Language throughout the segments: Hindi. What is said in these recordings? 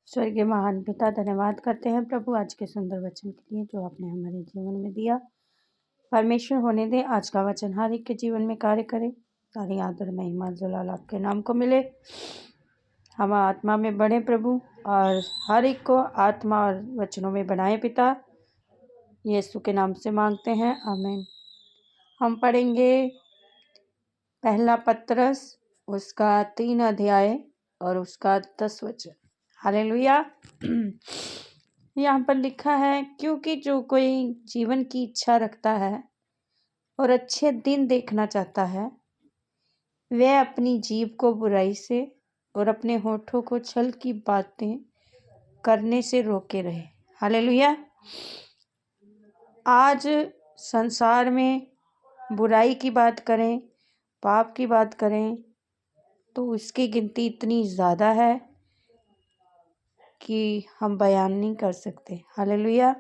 स्वर्गीय महान पिता, धन्यवाद करते हैं प्रभु आज के सुंदर वचन के लिए जो आपने हमारे जीवन में दिया। परमेश्वर होने दे आज का वचन हर एक के जीवन में कार्य करे। सारी आदर महिमा जलाल आपके नाम को मिले। हम आत्मा में बढ़े प्रभु और हर एक को आत्मा और वचनों में बढ़ाए पिता, यीशु के नाम से मांगते हैं, आमीन। हम पढ़ेंगे पहला पत्रस उसका 3 अध्याय और उसका 10 वचन। हालेलुया। यहाँ पर लिखा है, क्योंकि जो कोई जीवन की इच्छा रखता है और अच्छे दिन देखना चाहता है, वह अपनी जीभ को बुराई से और अपने होठों को छल की बातें करने से रोके रहे। हालेलुया। आज संसार में बुराई की बात करें, पाप की बात करें तो उसकी गिनती इतनी ज़्यादा है कि हम बयान नहीं कर सकते। हालेलुया।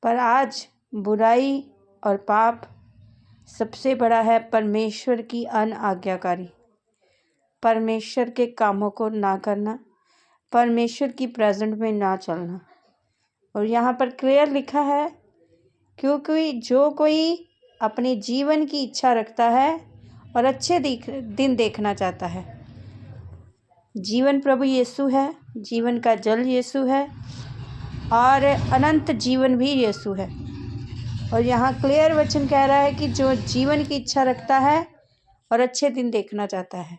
पर आज बुराई और पाप सबसे बड़ा है परमेश्वर की अनआज्ञाकारी, परमेश्वर के कामों को ना करना, परमेश्वर की प्रेजेंट में ना चलना। और यहाँ पर क्लियर लिखा है, क्योंकि जो कोई अपने जीवन की इच्छा रखता है और अच्छे दिन देखना चाहता है। जीवन प्रभु यीशु है, जीवन का जल यीशु है और अनंत जीवन भी यीशु है। और यहाँ क्लियर वचन कह रहा है कि जो जीवन की इच्छा रखता है और अच्छे दिन देखना चाहता है,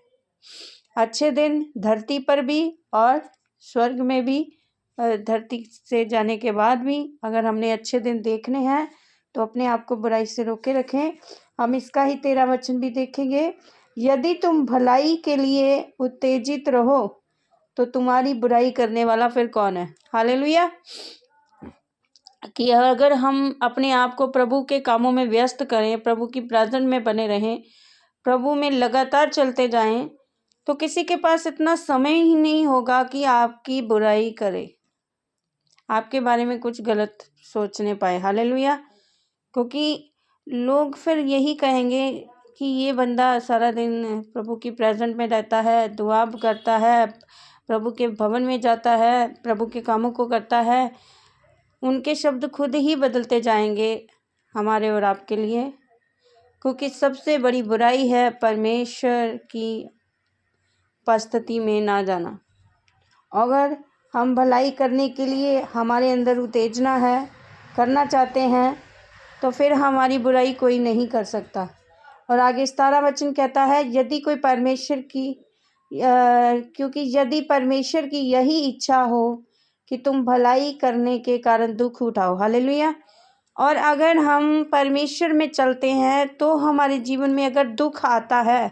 अच्छे दिन धरती पर भी और स्वर्ग में भी, धरती से जाने के बाद भी अगर हमने अच्छे दिन देखने हैं तो अपने आप को बुराई से रोके रखें। हम इसका ही 13 वचन भी देखेंगे। यदि तुम भलाई के लिए उत्तेजित रहो तो तुम्हारी बुराई करने वाला फिर कौन है। हालेलुया। कि अगर हम अपने आप को प्रभु के कामों में व्यस्त करें, प्रभु की प्रेजेंट में बने रहें, प्रभु में लगातार चलते जाएं, तो किसी के पास इतना समय ही नहीं होगा कि आपकी बुराई करे, आपके बारे में कुछ गलत सोचने पाए। हालेलुया। क्योंकि लोग फिर यही कहेंगे कि ये बंदा सारा दिन प्रभु की प्रेजेंट में रहता है, दुआ करता है, प्रभु के भवन में जाता है, प्रभु के कामों को करता है। उनके शब्द खुद ही बदलते जाएंगे हमारे और आपके लिए, क्योंकि सबसे बड़ी बुराई है परमेश्वर की उपस्थिति में ना जाना। अगर हम भलाई करने के लिए हमारे अंदर उत्तेजना है, करना चाहते हैं, तो फिर हमारी बुराई कोई नहीं कर सकता। और आगे 17 वचन कहता है, यदि कोई परमेश्वर की क्योंकि यदि परमेश्वर की यही इच्छा हो कि तुम भलाई करने के कारण दुख उठाओ। हालेलुया। और अगर हम परमेश्वर में चलते हैं तो हमारे जीवन में अगर दुख आता है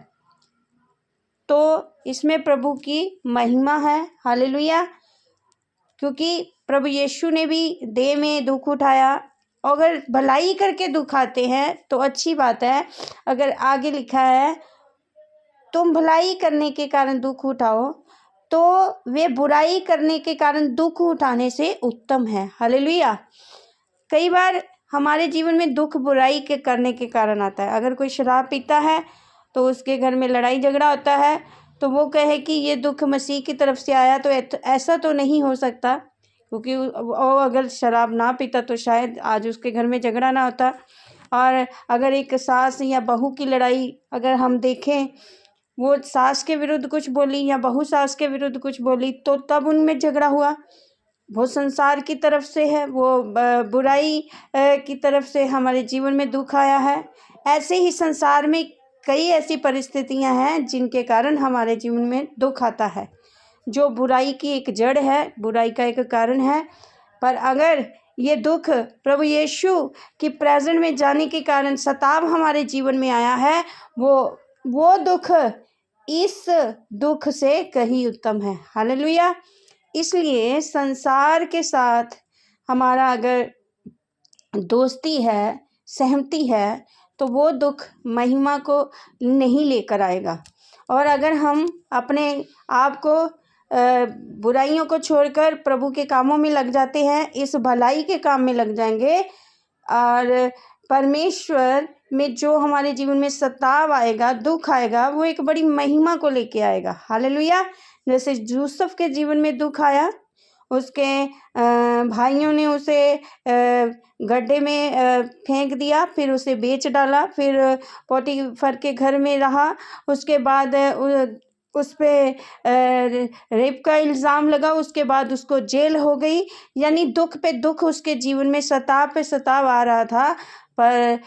तो इसमें प्रभु की महिमा है। हालेलुया। क्योंकि प्रभु यीशु ने भी देह में दुख उठाया। अगर भलाई करके दुख आते हैं तो अच्छी बात है। अगर आगे लिखा है तुम भलाई करने के कारण दुख उठाओ, तो वे बुराई करने के कारण दुख उठाने से उत्तम है। हालेलुया। कई बार हमारे जीवन में दुख बुराई के करने के कारण आता है। अगर कोई शराब पीता है तो उसके घर में लड़ाई झगड़ा होता है, तो वो कहे कि ये दुख मसीह की तरफ से आया, तो ऐसा तो नहीं हो सकता, क्योंकि वो अगर शराब ना पीता तो शायद आज उसके घर में झगड़ा ना होता। और अगर एक सास या बहू की लड़ाई अगर हम देखें, वो सास के विरुद्ध कुछ बोली या बहू सास के विरुद्ध कुछ बोली, तो तब उनमें झगड़ा हुआ। वो संसार की तरफ से है, वो बुराई की तरफ से हमारे जीवन में दुख आया है। ऐसे ही संसार में कई ऐसी परिस्थितियां हैं जिनके कारण हमारे जीवन में दुख आता है, जो बुराई की एक जड़ है, बुराई का एक कारण है। पर अगर ये दुख प्रभु यीशु की प्रेजेंट में जाने के कारण सताव हमारे जीवन में आया है, वो दुख इस दुख से कहीं उत्तम है। हालेलुया। इसलिए संसार के साथ हमारा अगर दोस्ती है, सहमति है, तो वो दुख महिमा को नहीं लेकर आएगा। और अगर हम अपने आप को बुराइयों को छोड़कर प्रभु के कामों में लग जाते हैं, इस भलाई के काम में लग जाएंगे, और परमेश्वर में जो हमारे जीवन में सताव आएगा, दुख आएगा, वो एक बड़ी महिमा को लेके आएगा। हालेलुया। जैसे यूसुफ के जीवन में दुख आया, उसके भाइयों ने उसे गड्ढे में फेंक दिया, फिर उसे बेच डाला, फिर पोटीफर के घर में रहा। उसके बाद उस पे रेप का इल्ज़ाम लगा, उसके बाद उसको जेल हो गई। यानी दुख पे दुख उसके जीवन में सताव पे सताव आ रहा था, पर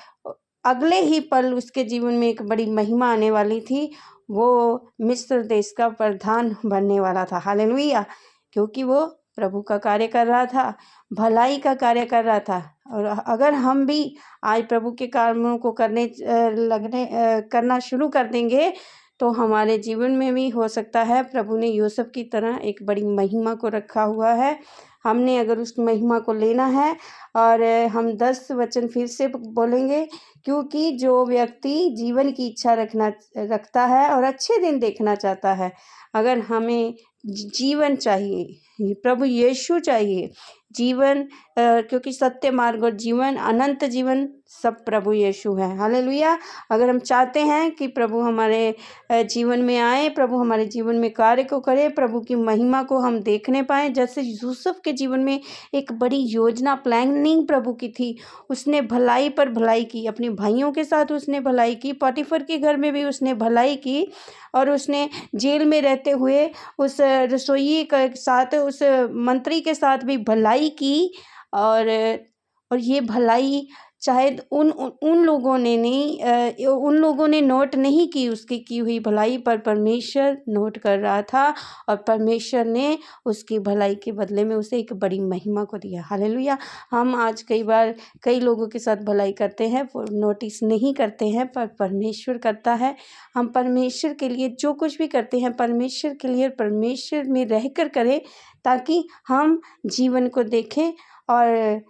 अगले ही पल उसके जीवन में एक बड़ी महिमा आने वाली थी। वो मिस्र देश का प्रधान बनने वाला था। हालेलुया! क्योंकि वो प्रभु का कार्य कर रहा था, भलाई का कार्य कर रहा था। और अगर हम भी आज प्रभु के कामों को करना शुरू कर देंगे, तो हमारे जीवन में भी हो सकता है प्रभु ने यूसुफ की तरह एक बड़ी महिमा को रखा हुआ है। हमने अगर उस महिमा को लेना है, और हम 10 वचन फिर से बोलेंगे, क्योंकि जो व्यक्ति जीवन की इच्छा रखता है और अच्छे दिन देखना चाहता है, अगर हमें जीवन चाहिए, प्रभु यीशु चाहिए, जीवन, क्योंकि सत्य मार्ग और जीवन, अनंत जीवन सब प्रभु यीशु है। हालेलुया! अगर हम चाहते हैं कि प्रभु हमारे जीवन में आए, प्रभु हमारे जीवन में कार्य को करे, प्रभु की महिमा को हम देखने पाएँ, जैसे यूसुफ के जीवन में एक बड़ी योजना, प्लानिंग प्रभु की थी। उसने भलाई पर भलाई की, अपने भाइयों के साथ उसने भलाई की, पोटीफर के घर में भी उसने भलाई की, और उसने जेल में रहते हुए उस रसोई के साथ, उस मंत्री के साथ भी भलाई की। और ये भलाई शायद उन लोगों ने नहीं, उन लोगों ने नोट नहीं की उसकी की हुई भलाई, पर परमेश्वर नोट कर रहा था, और परमेश्वर ने उसकी भलाई के बदले में उसे एक बड़ी महिमा को दिया। हालेलुया! हम आज कई बार कई लोगों के साथ भलाई करते हैं, वो नोटिस नहीं करते हैं, पर परमेश्वर करता है। हम परमेश्वर के लिए जो कुछ भी करते हैं, परमेश्वर के लिए, परमेश्वर में रहकर करें, ताकि हम जीवन को देखें। और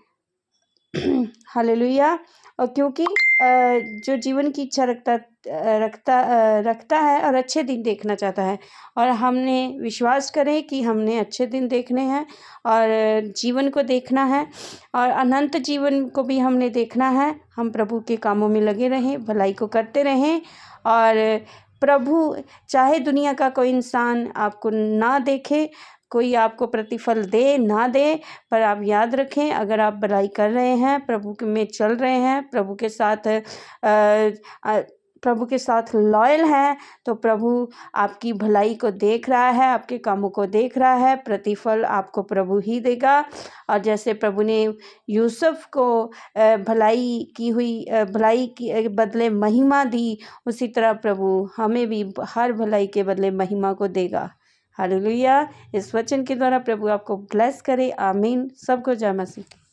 हालेलुया! और क्योंकि जो जीवन की इच्छा रखता है और अच्छे दिन देखना चाहता है, और हमने विश्वास करें कि हमने अच्छे दिन देखने हैं, और जीवन को देखना है, और अनंत जीवन को भी हमने देखना है। हम प्रभु के कामों में लगे रहें, भलाई को करते रहें, और प्रभु, चाहे दुनिया का कोई इंसान आपको ना देखे, कोई आपको प्रतिफल दे ना दे, पर आप याद रखें, अगर आप भलाई कर रहे हैं, प्रभु में चल रहे हैं, प्रभु के साथ लॉयल हैं, तो प्रभु आपकी भलाई को देख रहा है, आपके कामों को देख रहा है। प्रतिफल आपको प्रभु ही देगा। और जैसे प्रभु ने यूसुफ को भलाई के बदले महिमा दी, उसी तरह प्रभु हमें भी हर भलाई के बदले महिमा को देगा। हालेलुया! इस वचन के द्वारा प्रभु आपको ब्लेस करे। आमीन। सबको जय मसीह।